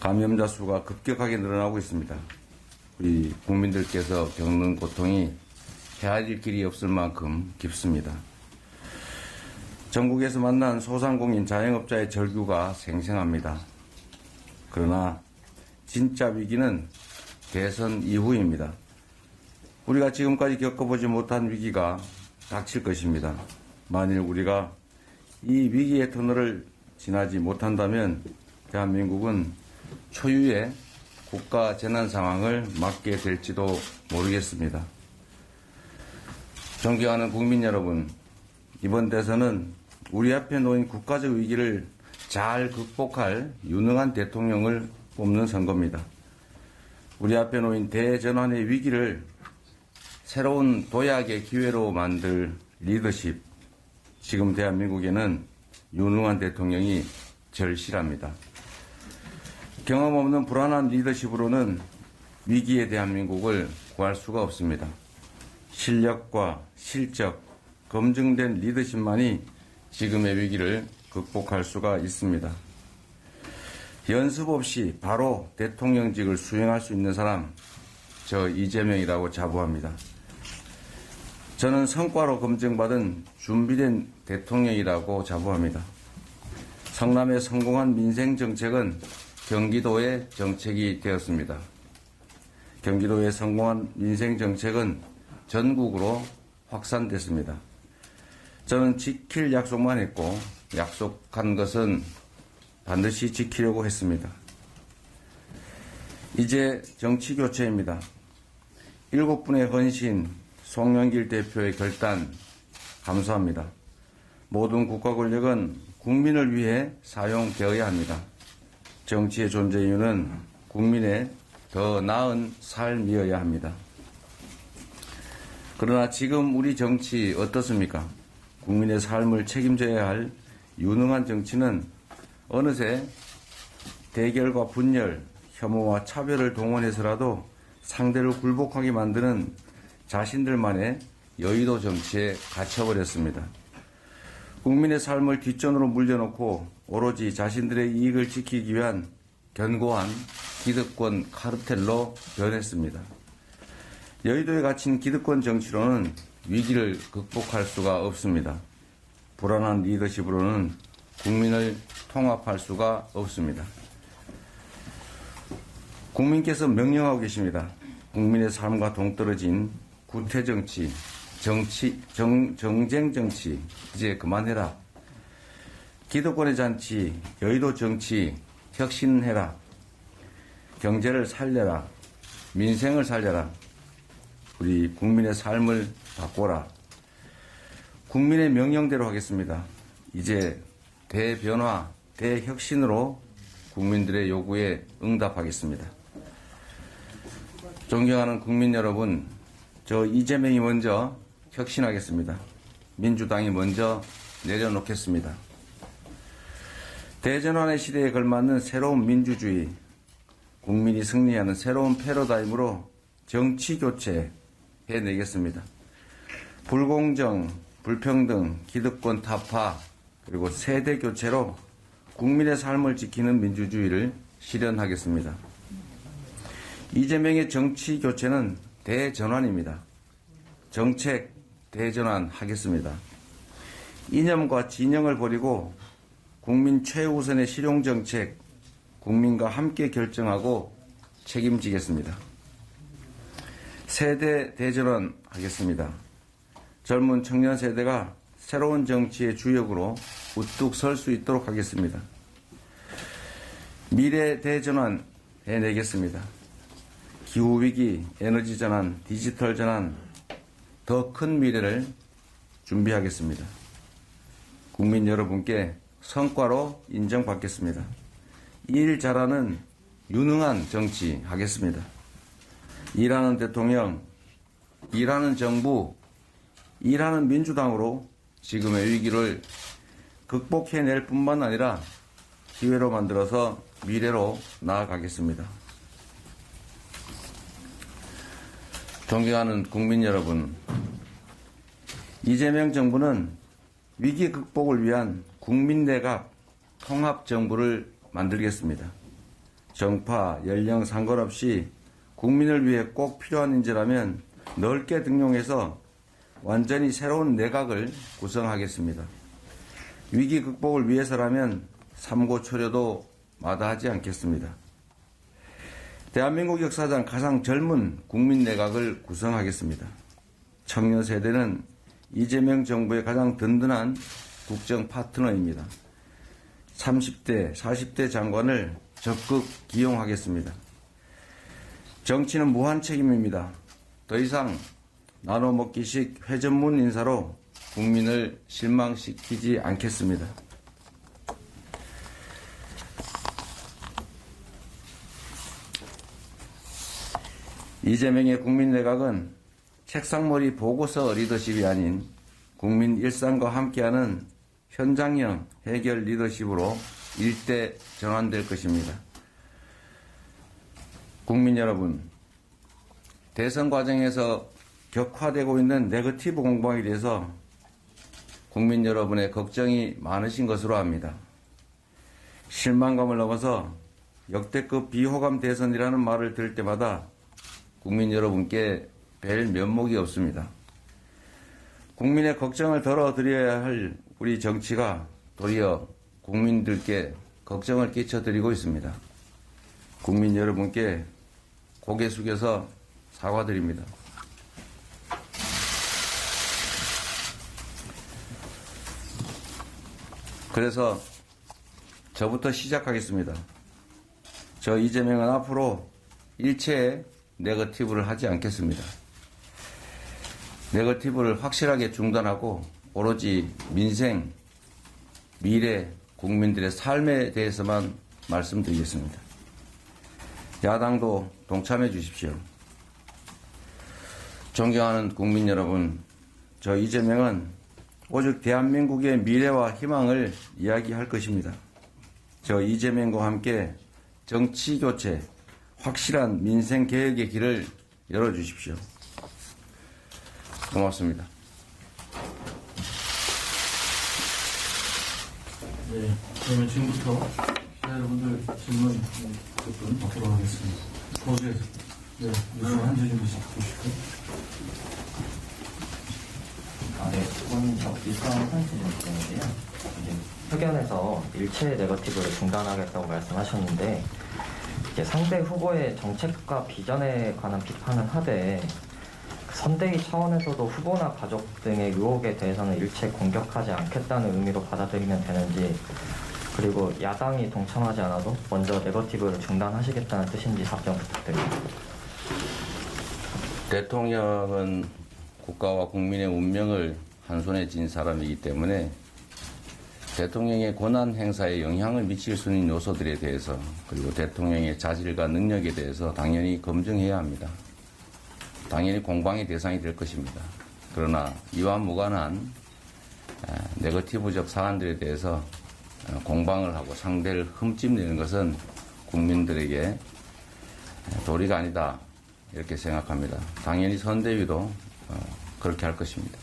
감염자 수가 급격하게 늘어나고 있습니다. 우리 국민들께서 겪는 고통이 헤아릴 길이 없을 만큼 깊습니다. 전국에서 만난 소상공인 자영업자의 절규가 생생합니다. 그러나 진짜 위기는 대선 이후입니다. 우리가 지금까지 겪어보지 못한 위기가 닥칠 것입니다. 만일 우리가 이 위기의 터널을 지나지 못한다면 대한민국은 초유의 국가 재난 상황을 맞게 될지도 모르겠습니다. 존경하는 국민 여러분, 이번 대선은 우리 앞에 놓인 국가적 위기를 잘 극복할 유능한 대통령을 뽑는 선거입니다. 우리 앞에 놓인 대전환의 위기를 새로운 도약의 기회로 만들 리더십, 지금 대한민국에는 유능한 대통령이 절실합니다. 경험 없는 불안한 리더십으로는 위기의 대한민국을 구할 수가 없습니다. 실력과 실적, 검증된 리더십만이 지금의 위기를 극복할 수가 있습니다. 연습 없이 바로 대통령직을 수행할 수 있는 사람, 저 이재명이라고 자부합니다. 저는 성과로 검증받은 준비된 대통령이라고 자부합니다. 성남의 성공한 민생정책은 경기도의 정책이 되었습니다. 경기도의 성공한 민생정책은 전국으로 확산됐습니다. 저는 지킬 약속만 했고 약속한 것은 반드시 지키려고 했습니다. 이제 정치교체입니다. 7분의 헌신, 송영길 대표의 결단 감사합니다. 모든 국가 권력은 국민을 위해 사용되어야 합니다. 정치의 존재 이유는 국민의 더 나은 삶이어야 합니다. 그러나 지금 우리 정치 어떻습니까? 국민의 삶을 책임져야 할 유능한 정치는 어느새 대결과 분열, 혐오와 차별을 동원해서라도 상대를 굴복하게 만드는 자신들만의 여의도 정치에 갇혀버렸습니다. 국민의 삶을 뒷전으로 물려놓고 오로지 자신들의 이익을 지키기 위한 견고한 기득권 카르텔로 변했습니다. 여의도에 갇힌 기득권 정치로는 위기를 극복할 수가 없습니다. 불안한 리더십으로는 국민을 통합할 수가 없습니다. 국민께서 명령하고 계십니다. 국민의 삶과 동떨어진 구태정치, 정쟁 정치 이제 그만해라. 기득권의 잔치, 여의도 정치 혁신해라. 경제를 살려라. 민생을 살려라. 우리 국민의 삶을 바꿔라. 국민의 명령대로 하겠습니다. 이제 대변화, 대혁신으로 국민들의 요구에 응답하겠습니다. 존경하는 국민 여러분, 저 이재명이 먼저 혁신하겠습니다. 민주당이 먼저 내려놓겠습니다. 대전환의 시대에 걸맞는 새로운 민주주의, 국민이 승리하는 새로운 패러다임으로 정치 교체 해내겠습니다. 불공정, 불평등, 기득권 타파, 그리고 세대 교체로 국민의 삶을 지키는 민주주의를 실현하겠습니다. 이재명의 정치 교체는 대전환입니다. 정책 대전환 하겠습니다. 이념과 진영을 버리고 국민 최우선의 실용정책, 국민과 함께 결정하고 책임지겠습니다. 세대 대전환 하겠습니다. 젊은 청년 세대가 새로운 정치의 주역으로 우뚝 설 수 있도록 하겠습니다. 미래 대전환 해내겠습니다. 기후위기, 에너지 전환, 디지털 전환, 더 큰 미래를 준비하겠습니다. 국민 여러분께 성과로 인정받겠습니다. 일 잘하는 유능한 정치 하겠습니다. 일하는 대통령, 일하는 정부, 일하는 민주당으로 지금의 위기를 극복해낼 뿐만 아니라 기회로 만들어서 미래로 나아가겠습니다. 존경하는 국민 여러분, 이재명 정부는 위기 극복을 위한 국민내각 통합정부를 만들겠습니다. 정파, 연령 상관없이 국민을 위해 꼭 필요한 인재라면 넓게 등용해서 완전히 새로운 내각을 구성하겠습니다. 위기 극복을 위해서라면 삼고초려도 마다하지 않겠습니다. 대한민국 역사상 가장 젊은 국민 내각을 구성하겠습니다. 청년 세대는 이재명 정부의 가장 든든한 국정 파트너입니다. 30대, 40대 장관을 적극 기용하겠습니다. 정치는 무한 책임입니다. 더 이상 나눠먹기식 회전문 인사로 국민을 실망시키지 않겠습니다. 이재명의 국민내각은 책상머리 보고서 리더십이 아닌 국민 일상과 함께하는 현장형 해결 리더십으로 일대 전환될 것입니다. 국민 여러분, 대선 과정에서 격화되고 있는 네거티브 공방에 대해서 국민 여러분의 걱정이 많으신 것으로 압니다. 실망감을 넘어서 역대급 비호감 대선이라는 말을 들을 때마다 국민 여러분께 뵐 면목이 없습니다. 국민의 걱정을 덜어드려야 할 우리 정치가 도리어 국민들께 걱정을 끼쳐드리고 있습니다. 국민 여러분께 고개 숙여서 사과드립니다. 그래서 저부터 시작하겠습니다. 저 이재명은 앞으로 일체의 네거티브를 하지 않겠습니다. 네거티브를 확실하게 중단하고 오로지 민생, 미래, 국민들의 삶에 대해서만 말씀드리겠습니다. 야당도 동참해 주십시오. 존경하는 국민 여러분, 저 이재명은 오직 대한민국의 미래와 희망을 이야기할 것입니다. 저 이재명과 함께 정치교체, 확실한 민생개혁의 길을 열어주십시오. 고맙습니다. 네, 그러면 지금부터 기자 여러분들 질문 몇 받도록 하겠습니다. 거기에서 네, 뉴스 한재 준비씩 보실까요? 네, 그건 유수한 현실인데요. 회견에서 일체 네거티브를 중단하겠다고 말씀하셨는데 이제 상대 후보의 정책과 비전에 관한 비판은 하되 선대위 차원에서도 후보나 가족 등의 의혹에 대해서는 일체 공격하지 않겠다는 의미로 받아들이면 되는지, 그리고 야당이 동참하지 않아도 먼저 네거티브를 중단하시겠다는 뜻인지 답변 부탁드립니다. 대통령은 국가와 국민의 운명을 한 손에 쥔 사람이기 때문에 대통령의 권한 행사에 영향을 미칠 수 있는 요소들에 대해서, 그리고 대통령의 자질과 능력에 대해서 당연히 검증해야 합니다. 당연히 공방의 대상이 될 것입니다. 그러나 이와 무관한 네거티브적 사안들에 대해서 공방을 하고 상대를 흠집내는 것은 국민들에게 도리가 아니다, 이렇게 생각합니다. 당연히 선대위도 그렇게 할 것입니다.